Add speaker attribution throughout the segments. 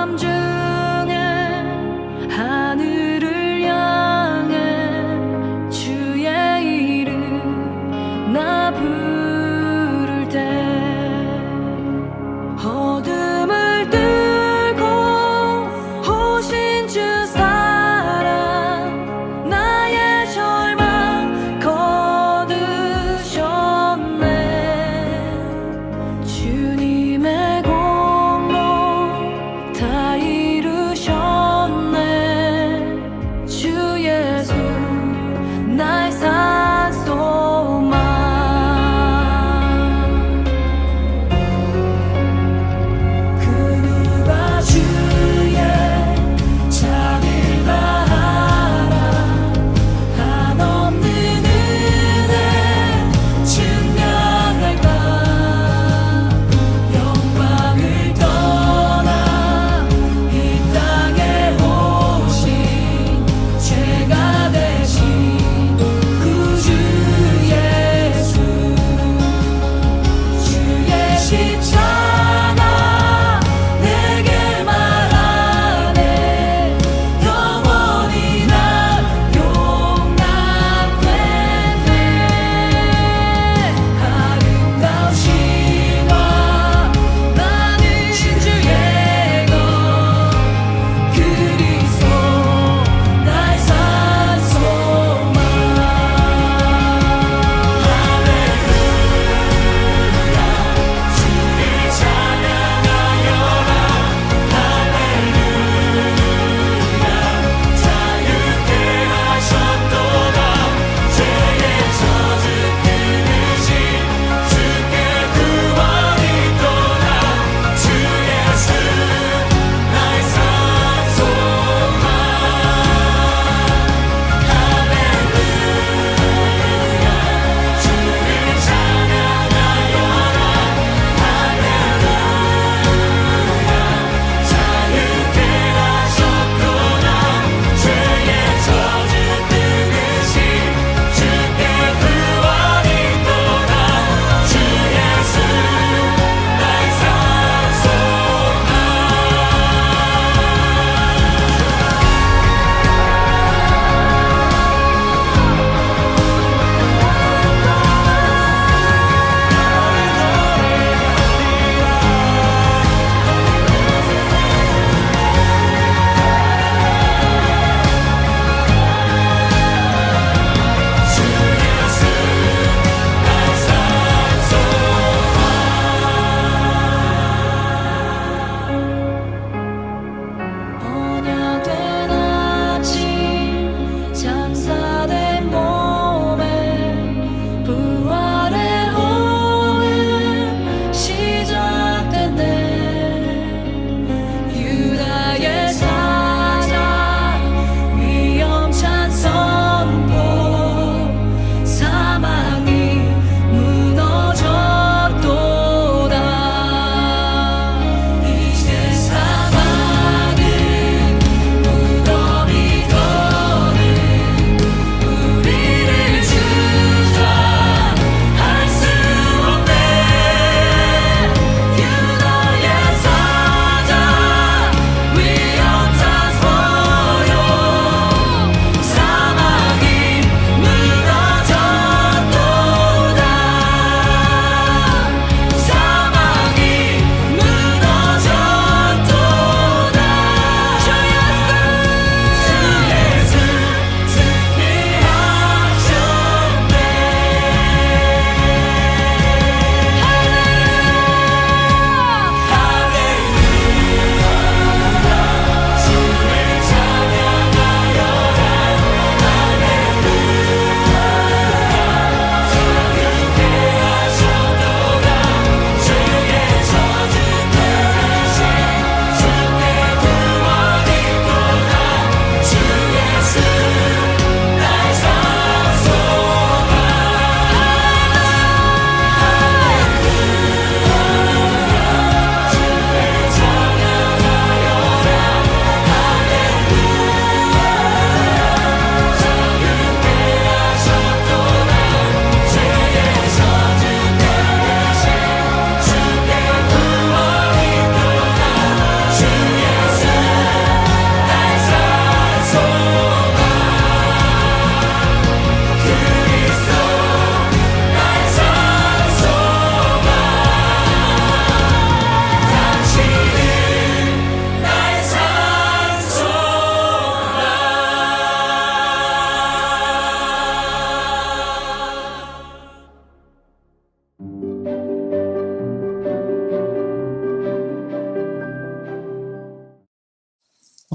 Speaker 1: 밤중에 하늘을 향해 주의 이름 나 부를 때 어둠을 뚫고 오신 주 사랑 나의 절망 거두셨네. 주님의 공로 다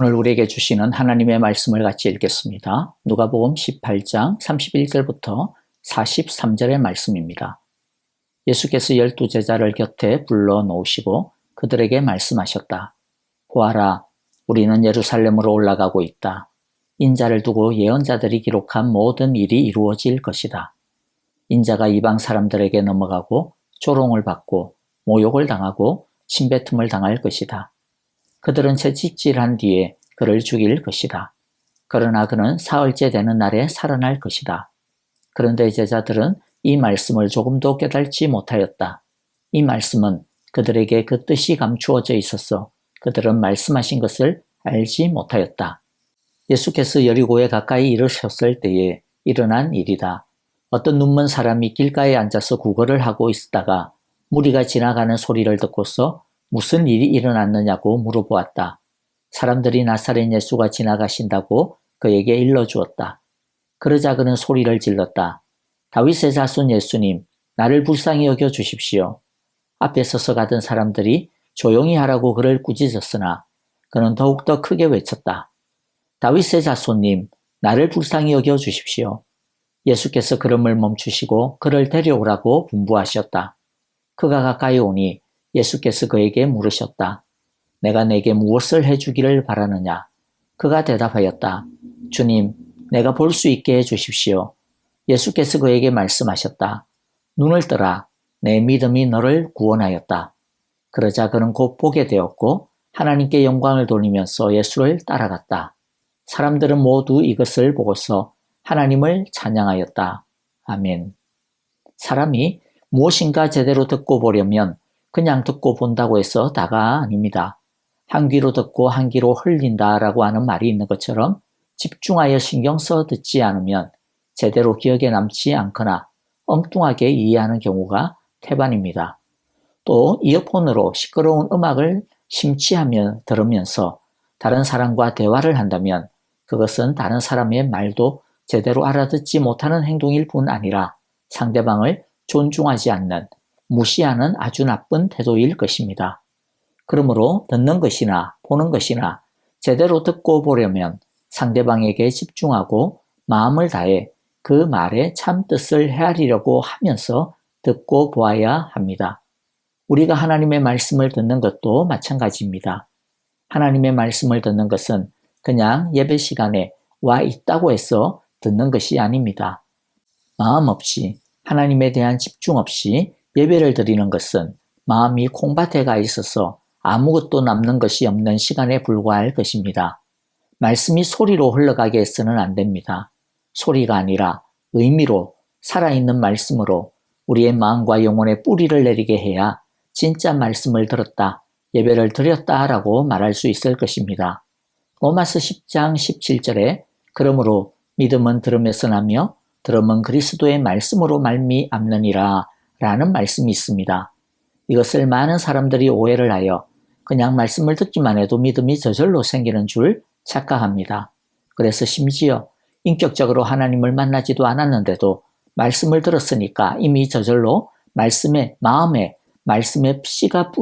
Speaker 2: 오늘 우리에게 주시는 하나님의 말씀을 같이 읽겠습니다. 누가복음 18장 31절부터 43절의 말씀입니다. 예수께서 12제자를 곁에 불러 놓으시고 그들에게 말씀하셨다. 보아라, 우리는 예루살렘으로 올라가고 있다. 인자를 두고 예언자들이 기록한 모든 일이 이루어질 것이다. 인자가 이방 사람들에게 넘어가고 조롱을 받고 모욕을 당하고 침뱉음을 당할 것이다. 그들은 채찍질한 뒤에 그를 죽일 것이다. 그러나 그는 사흘째 되는 날에 살아날 것이다. 그런데 제자들은 이 말씀을 조금도 깨닫지 못하였다. 이 말씀은 그들에게 그 뜻이 감추어져 있어서 그들은 말씀하신 것을 알지 못하였다. 예수께서 여리고에 가까이 이르셨을 때에 일어난 일이다. 어떤 눈먼 사람이 길가에 앉아서 구걸을 하고 있다가 무리가 지나가는 소리를 듣고서 무슨 일이 일어났느냐고 물어보았다. 사람들이 나사렛 예수가 지나가신다고 그에게 일러주었다. 그러자 그는 소리를 질렀다. 다윗의 자손 예수님, 나를 불쌍히 여겨 주십시오. 앞에 서서 가던 사람들이 조용히 하라고 그를 꾸짖었으나 그는 더욱더 크게 외쳤다. 다윗의 자손님, 나를 불쌍히 여겨 주십시오. 예수께서 걸음을 멈추시고 그를 데려오라고 분부하셨다. 그가 가까이 오니 예수께서 그에게 물으셨다. 내가 내게 무엇을 해주기를 바라느냐? 그가 대답하였다. 주님, 내가 볼 수 있게 해주십시오. 예수께서 그에게 말씀하셨다. 눈을 뜨라. 내 믿음이 너를 구원하였다. 그러자 그는 곧 보게 되었고 하나님께 영광을 돌리면서 예수를 따라갔다. 사람들은 모두 이것을 보고서 하나님을 찬양하였다. 아멘. 사람이 무엇인가 제대로 듣고 보려면 그냥 듣고 본다고 해서 다가 아닙니다. 한 귀로 듣고 한 귀로 흘린다라고 하는 말이 있는 것처럼 집중하여 신경 써 듣지 않으면 제대로 기억에 남지 않거나 엉뚱하게 이해하는 경우가 태반입니다. 또 이어폰으로 시끄러운 음악을 심취하며 들으면서 다른 사람과 대화를 한다면 그것은 다른 사람의 말도 제대로 알아듣지 못하는 행동일 뿐 아니라 상대방을 존중하지 않는, 무시하는 아주 나쁜 태도일 것입니다. 그러므로 듣는 것이나 보는 것이나 제대로 듣고 보려면 상대방에게 집중하고 마음을 다해 그 말의 참 뜻을 헤아리려고 하면서 듣고 보아야 합니다. 우리가 하나님의 말씀을 듣는 것도 마찬가지입니다. 하나님의 말씀을 듣는 것은 그냥 예배 시간에 와 있다고 해서 듣는 것이 아닙니다. 마음 없이, 하나님에 대한 집중 없이 예배를 드리는 것은 마음이 콩밭에 가 있어서 아무것도 남는 것이 없는 시간에 불과할 것입니다. 말씀이 소리로 흘러가게 해서는 안 됩니다. 소리가 아니라 의미로 살아있는 말씀으로 우리의 마음과 영혼에 뿌리를 내리게 해야 진짜 말씀을 들었다, 예배를 드렸다라고 말할 수 있을 것입니다. 로마서 10장 17절에 그러므로 믿음은 들음에서 나며 들음은 그리스도의 말씀으로 말미암느니라 라는 말씀이 있습니다. 이것을 많은 사람들이 오해를 하여 그냥 말씀을 듣기만 해도 믿음이 저절로 생기는 줄 착각합니다. 그래서 심지어 인격적으로 하나님을 만나지도 않았는데도 말씀을 들었으니까 이미 저절로 마음에 말씀의 씨가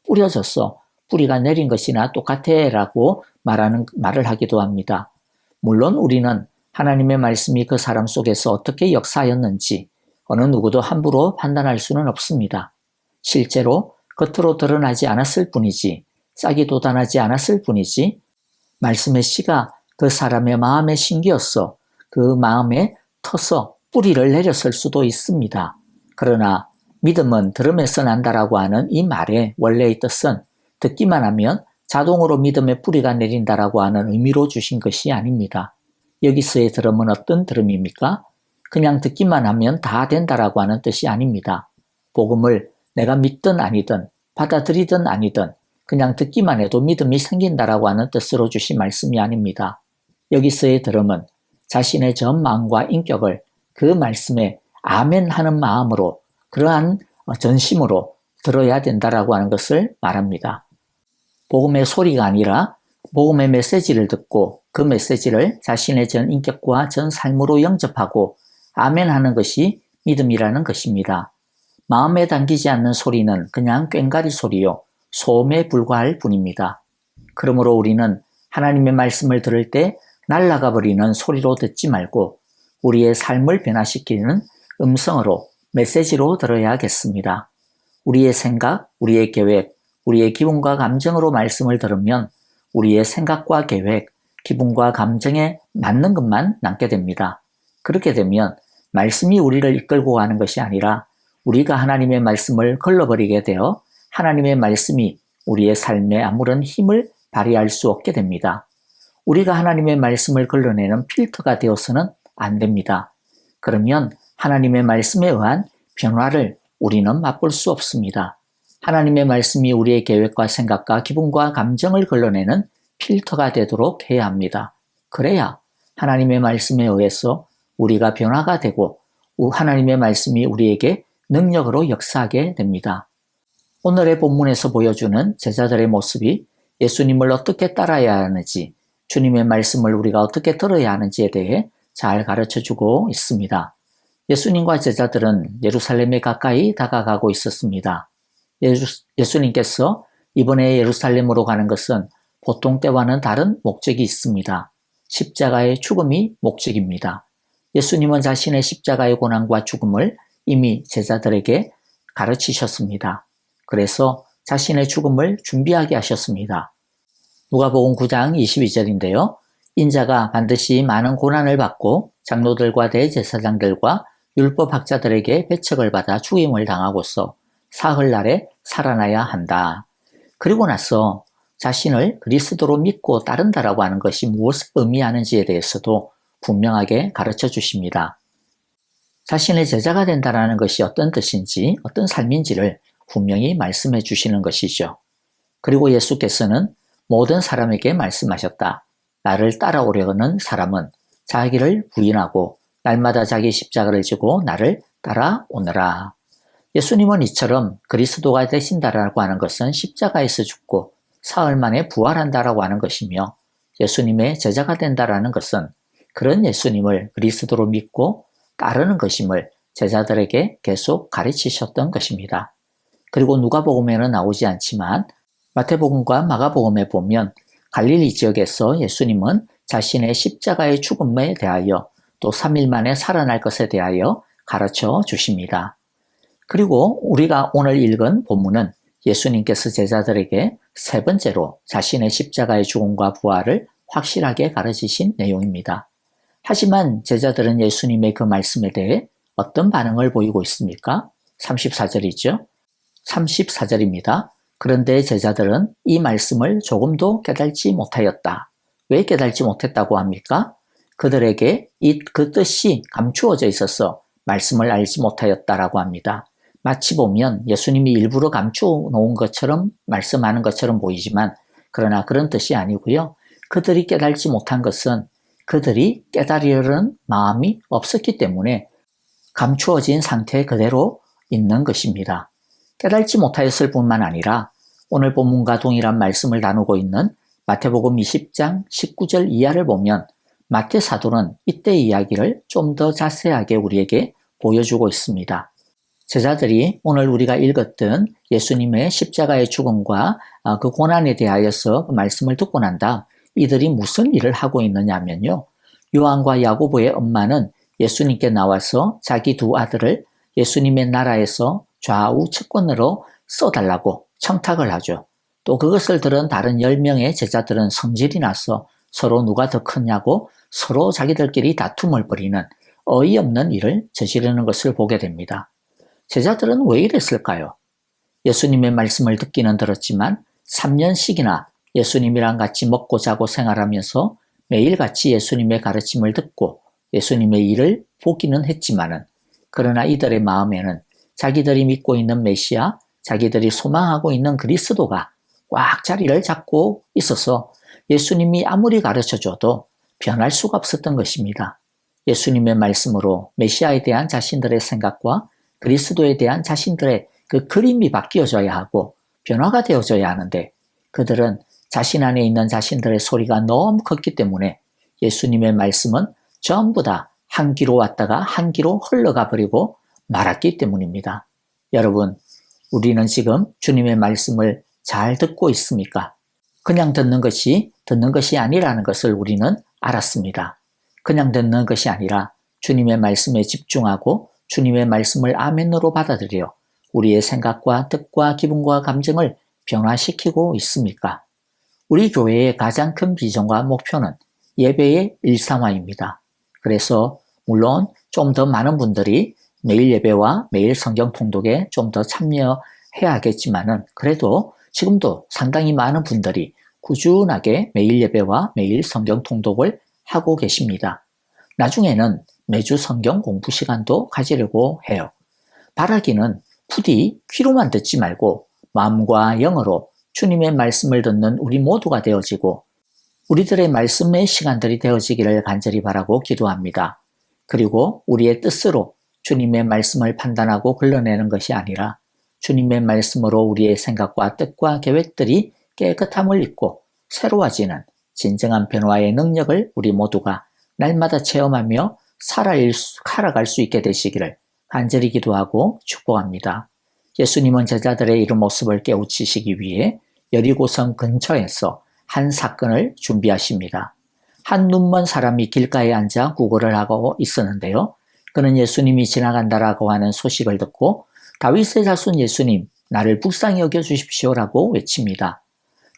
Speaker 2: 뿌려져서 뿌리가 내린 것이나 똑같아 라고 말을 하기도 합니다. 물론 우리는 하나님의 말씀이 그 사람 속에서 어떻게 역사하였는지 어느 누구도 함부로 판단할 수는 없습니다. 실제로 겉으로 드러나지 않았을 뿐이지, 싹이 돋아나지 않았을 뿐이지, 말씀의 씨가 그 사람의 마음에 심기어서 그 마음에 터서 뿌리를 내렸을 수도 있습니다. 그러나 믿음은 들음에서 난다라고 하는 이 말의 원래의 뜻은 듣기만 하면 자동으로 믿음의 뿌리가 내린다라고 하는 의미로 주신 것이 아닙니다. 여기서의 들음은 어떤 들음입니까? 그냥 듣기만 하면 다 된다라고 하는 뜻이 아닙니다. 복음을 내가 믿든 아니든 받아들이든 아니든 그냥 듣기만 해도 믿음이 생긴다라고 하는 뜻으로 주신 말씀이 아닙니다. 여기서의 들음은 자신의 전 마음과 인격을 그 말씀에 아멘 하는 마음으로, 그러한 전심으로 들어야 된다라고 하는 것을 말합니다. 복음의 소리가 아니라 복음의 메시지를 듣고 그 메시지를 자신의 전 인격과 전 삶으로 영접하고 아멘 하는 것이 믿음이라는 것입니다. 마음에 담기지 않는 소리는 그냥 꽹과리 소리요, 소음에 불과할 뿐입니다. 그러므로 우리는 하나님의 말씀을 들을 때 날아가 버리는 소리로 듣지 말고 우리의 삶을 변화시키는 음성으로, 메시지로 들어야겠습니다. 우리의 생각, 우리의 계획, 우리의 기분과 감정으로 말씀을 들으면 우리의 생각과 계획, 기분과 감정에 맞는 것만 남게 됩니다. 그렇게 되면 말씀이 우리를 이끌고 가는 것이 아니라 우리가 하나님의 말씀을 걸러버리게 되어 하나님의 말씀이 우리의 삶에 아무런 힘을 발휘할 수 없게 됩니다. 우리가 하나님의 말씀을 걸러내는 필터가 되어서는 안 됩니다. 그러면 하나님의 말씀에 의한 변화를 우리는 맛볼 수 없습니다. 하나님의 말씀이 우리의 계획과 생각과 기분과 감정을 걸러내는 필터가 되도록 해야 합니다. 그래야 하나님의 말씀에 의해서 우리가 변화가 되고 하나님의 말씀이 우리에게 능력으로 역사하게 됩니다. 오늘의 본문에서 보여주는 제자들의 모습이 예수님을 어떻게 따라야 하는지, 주님의 말씀을 우리가 어떻게 들어야 하는지에 대해 잘 가르쳐주고 있습니다. 예수님과 제자들은 예루살렘에 가까이 다가가고 있었습니다. 예수님께서 이번에 예루살렘으로 가는 것은 보통 때와는 다른 목적이 있습니다. 십자가의 죽음이 목적입니다. 예수님은 자신의 십자가의 고난과 죽음을 이미 제자들에게 가르치셨습니다. 그래서 자신의 죽음을 준비하게 하셨습니다. 누가복음 9장 22절인데요. 인자가 반드시 많은 고난을 받고 장로들과 대제사장들과 율법학자들에게 배척을 받아 죽임을 당하고서 사흘날에 살아나야 한다. 그리고 나서 자신을 그리스도로 믿고 따른다라고 하는 것이 무엇을 의미하는지에 대해서도 분명하게 가르쳐 주십니다. 자신의 제자가 된다라는 것이 어떤 뜻인지, 어떤 삶인지를 분명히 말씀해 주시는 것이죠. 그리고 예수께서는 모든 사람에게 말씀하셨다. 나를 따라오려는 사람은 자기를 부인하고 날마다 자기 십자가를 지고 나를 따라오너라. 예수님은 이처럼 그리스도가 되신다라고 하는 것은 십자가에서 죽고 사흘 만에 부활한다라고 하는 것이며, 예수님의 제자가 된다라는 것은 그런 예수님을 그리스도로 믿고 따르는 것임을 제자들에게 계속 가르치셨던 것입니다. 그리고 누가복음에는 나오지 않지만 마태복음과 마가복음에 보면 갈릴리 지역에서 예수님은 자신의 십자가의 죽음에 대하여 또 3일 만에 살아날 것에 대하여 가르쳐 주십니다. 그리고 우리가 오늘 읽은 본문은 예수님께서 제자들에게 세 번째로 자신의 십자가의 죽음과 부활을 확실하게 가르치신 내용입니다. 하지만 제자들은 예수님의 그 말씀에 대해 어떤 반응을 보이고 있습니까? 34절이죠. 34절입니다. 그런데 제자들은 이 말씀을 조금도 깨달지 못하였다. 왜 깨달지 못했다고 합니까? 그들에게 그 뜻이 감추어져 있어서 말씀을 알지 못하였다라고 합니다. 마치 보면 예수님이 일부러 감추어 놓은 것처럼 말씀하는 것처럼 보이지만 그러나 그런 뜻이 아니고요. 그들이 깨달지 못한 것은 그들이 깨달으려는 마음이 없었기 때문에 감추어진 상태 그대로 있는 것입니다. 깨달지 못하였을 뿐만 아니라 오늘 본문과 동일한 말씀을 나누고 있는 마태복음 20장 19절 이하를 보면 마태 사도는 이때 이야기를 좀 더 자세하게 우리에게 보여주고 있습니다. 제자들이 오늘 우리가 읽었던 예수님의 십자가의 죽음과 그 고난에 대하여서 그 말씀을 듣고 난 다음 이들이 무슨 일을 하고 있느냐면요. 요한과 야고보의 엄마는 예수님께 나와서 자기 두 아들을 예수님의 나라에서 좌우 측근으로 써달라고 청탁을 하죠. 또 그것을 들은 다른 10명의 제자들은 성질이 나서 서로 누가 더 크냐고 서로 자기들끼리 다툼을 벌이는 어이없는 일을 저지르는 것을 보게 됩니다. 제자들은 왜 이랬을까요? 예수님의 말씀을 듣기는 들었지만 3년씩이나 예수님이랑 같이 먹고 자고 생활하면서 매일같이 예수님의 가르침을 듣고 예수님의 일을 보기는 했지만은 그러나 이들의 마음에는 자기들이 믿고 있는 메시아, 자기들이 소망하고 있는 그리스도가 꽉 자리를 잡고 있어서 예수님이 아무리 가르쳐줘도 변할 수가 없었던 것입니다. 예수님의 말씀으로 메시아에 대한 자신들의 생각과 그리스도에 대한 자신들의 그 그림이 바뀌어져야 하고 변화가 되어져야 하는데 그들은 자신 안에 있는 자신들의 소리가 너무 컸기 때문에 예수님의 말씀은 전부 다 한 귀로 왔다가 한 귀로 흘러가 버리고 말았기 때문입니다. 여러분, 우리는 지금 주님의 말씀을 잘 듣고 있습니까? 그냥 듣는 것이 아니라는 것을 우리는 알았습니다. 그냥 듣는 것이 아니라 주님의 말씀에 집중하고 주님의 말씀을 아멘으로 받아들여 우리의 생각과 뜻과 기분과 감정을 변화시키고 있습니까? 우리 교회의 가장 큰 비전과 목표는 예배의 일상화입니다. 그래서 물론 좀 더 많은 분들이 매일 예배와 매일 성경 통독에 좀 더 참여해야겠지만은 그래도 지금도 상당히 많은 분들이 꾸준하게 매일 예배와 매일 성경 통독을 하고 계십니다. 나중에는 매주 성경 공부 시간도 가지려고 해요. 바라기는 부디 귀로만 듣지 말고 마음과 영으로 주님의 말씀을 듣는 우리 모두가 되어지고 우리들의 말씀의 시간들이 되어지기를 간절히 바라고 기도합니다. 그리고 우리의 뜻으로 주님의 말씀을 판단하고 걸러내는 것이 아니라 주님의 말씀으로 우리의 생각과 뜻과 계획들이 깨끗함을 입고 새로워지는 진정한 변화의 능력을 우리 모두가 날마다 체험하며 살아갈 수 있게 되시기를 간절히 기도하고 축복합니다. 예수님은 제자들의 이런 모습을 깨우치시기 위해 여리고성 근처에서 한 사건을 준비하십니다. 한 눈먼 사람이 길가에 앉아 구걸을 하고 있었는데요. 그는 예수님이 지나간다라고 하는 소식을 듣고 다윗의 자손 예수님, 나를 불쌍히 여겨주십시오라고 외칩니다.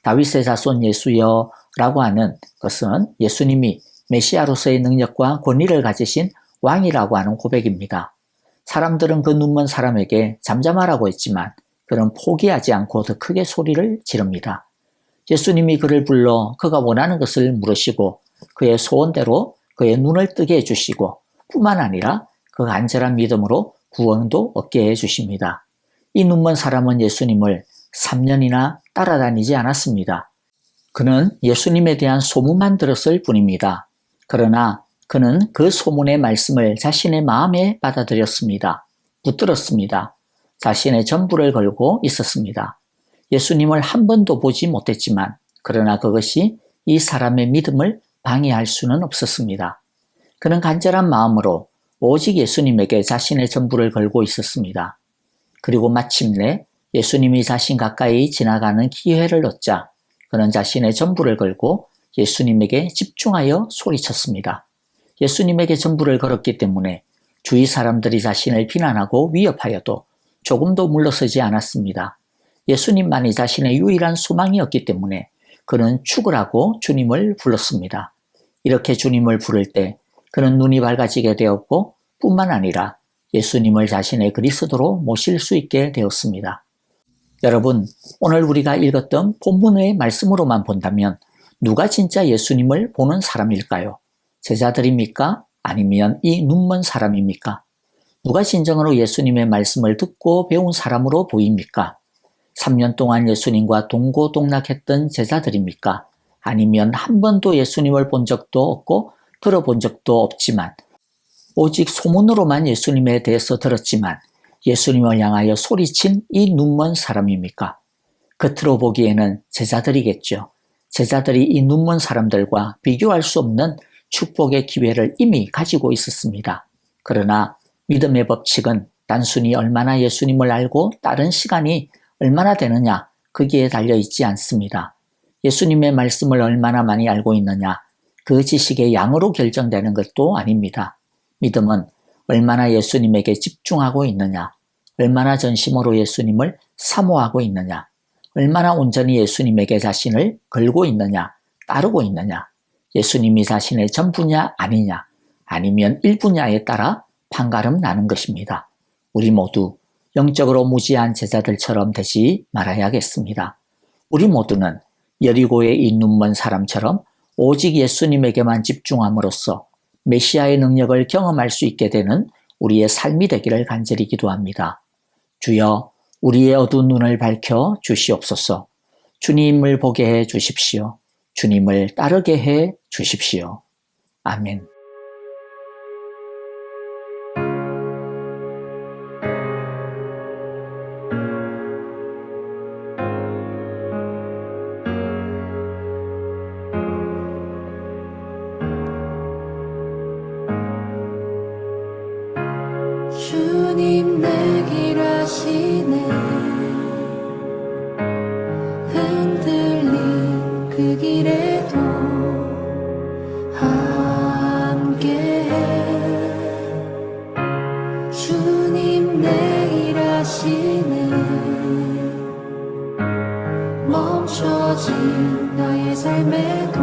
Speaker 2: 다윗의 자손 예수여 라고 하는 것은 예수님이 메시아로서의 능력과 권위를 가지신 왕이라고 하는 고백입니다. 사람들은 그 눈먼 사람에게 잠잠하라고 했지만 그는 포기하지 않고 더 크게 소리를 지릅니다. 예수님이 그를 불러 그가 원하는 것을 물으시고 그의 소원대로 그의 눈을 뜨게 해주시고 뿐만 아니라 그 간절한 믿음으로 구원도 얻게 해주십니다. 이 눈먼 사람은 예수님을 3년이나 따라다니지 않았습니다. 그는 예수님에 대한 소문만 들었을 뿐입니다. 그러나 그는 그 소문의 말씀을 자신의 마음에 받아들였습니다. 붙들었습니다. 자신의 전부를 걸고 있었습니다. 예수님을 한 번도 보지 못했지만 그러나 그것이 이 사람의 믿음을 방해할 수는 없었습니다. 그는 간절한 마음으로 오직 예수님에게 자신의 전부를 걸고 있었습니다. 그리고 마침내 예수님이 자신 가까이 지나가는 기회를 얻자 그는 자신의 전부를 걸고 예수님에게 집중하여 소리쳤습니다. 예수님에게 전부를 걸었기 때문에 주위 사람들이 자신을 비난하고 위협하여도 조금도 물러서지 않았습니다. 예수님만이 자신의 유일한 소망이었기 때문에 그는 축을 하고 주님을 불렀습니다. 이렇게 주님을 부를 때 그는 눈이 밝아지게 되었고 뿐만 아니라 예수님을 자신의 그리스도로 모실 수 있게 되었습니다. 여러분, 오늘 우리가 읽었던 본문의 말씀으로만 본다면 누가 진짜 예수님을 보는 사람일까요? 제자들입니까? 아니면 이 눈먼 사람입니까? 누가 진정으로 예수님의 말씀을 듣고 배운 사람으로 보입니까? 3년 동안 예수님과 동고동락했던 제자들입니까? 아니면 한 번도 예수님을 본 적도 없고 들어본 적도 없지만 오직 소문으로만 예수님에 대해서 들었지만 예수님을 향하여 소리친 이 눈먼 사람입니까? 겉으로 보기에는 제자들이겠죠. 제자들이 이 눈먼 사람들과 비교할 수 없는 축복의 기회를 이미 가지고 있었습니다. 그러나 믿음의 법칙은 단순히 얼마나 예수님을 알고 따른 시간이 얼마나 되느냐 거기에 달려있지 않습니다. 예수님의 말씀을 얼마나 많이 알고 있느냐 그 지식의 양으로 결정되는 것도 아닙니다. 믿음은 얼마나 예수님에게 집중하고 있느냐, 얼마나 전심으로 예수님을 사모하고 있느냐, 얼마나 온전히 예수님에게 자신을 걸고 있느냐, 따르고 있느냐, 예수님이 자신의 전부냐 아니냐, 아니면 일부냐에 따라 판가름 나는 것입니다. 우리 모두 영적으로 무지한 제자들처럼 되지 말아야겠습니다. 우리 모두는 여리고의 이 눈먼 사람처럼 오직 예수님에게만 집중함으로써 메시아의 능력을 경험할 수 있게 되는 우리의 삶이 되기를 간절히 기도합니다. 주여, 우리의 어두운 눈을 밝혀 주시옵소서. 주님을 보게 해 주십시오. 주님을 따르게 해 주십시오. 아멘.
Speaker 1: 주님 내 길 아시네 흔들린 길에도 함께해. 주님 내 일하시네. 멈춰진 나의 삶에도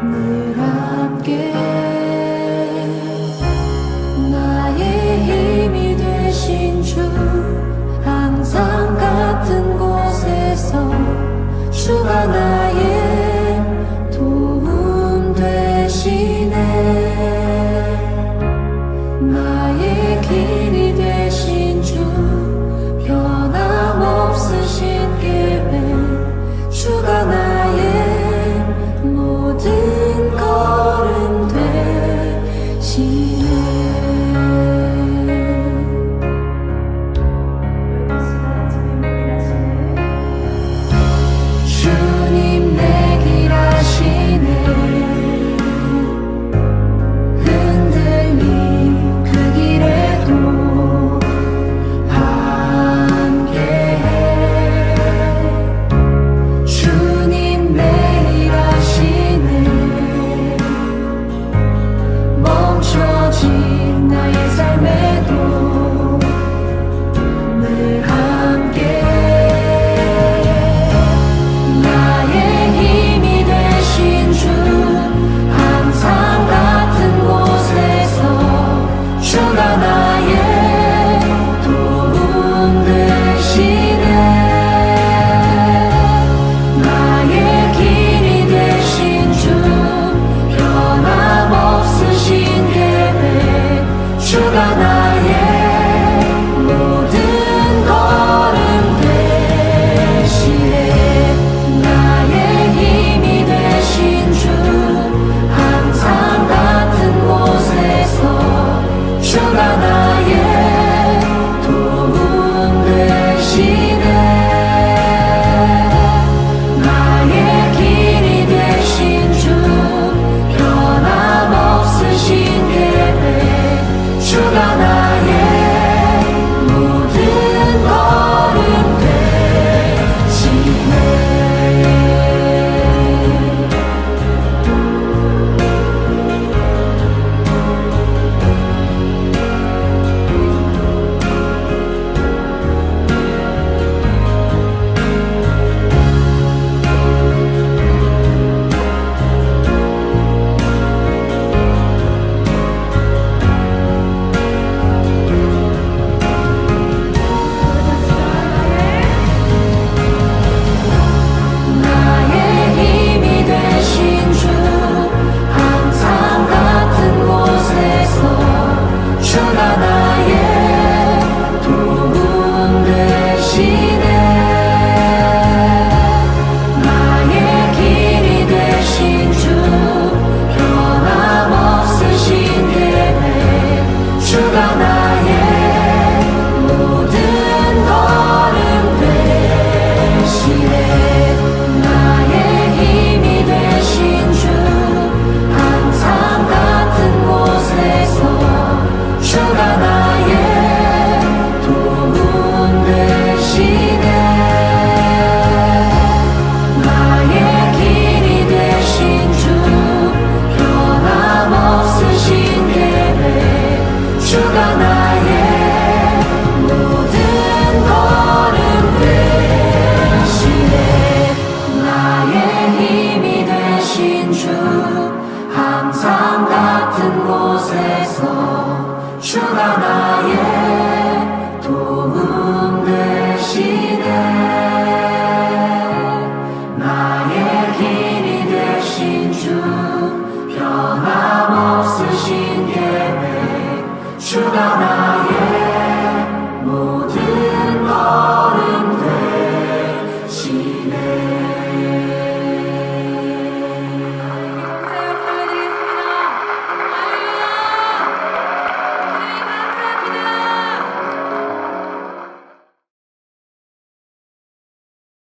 Speaker 1: 늘 함께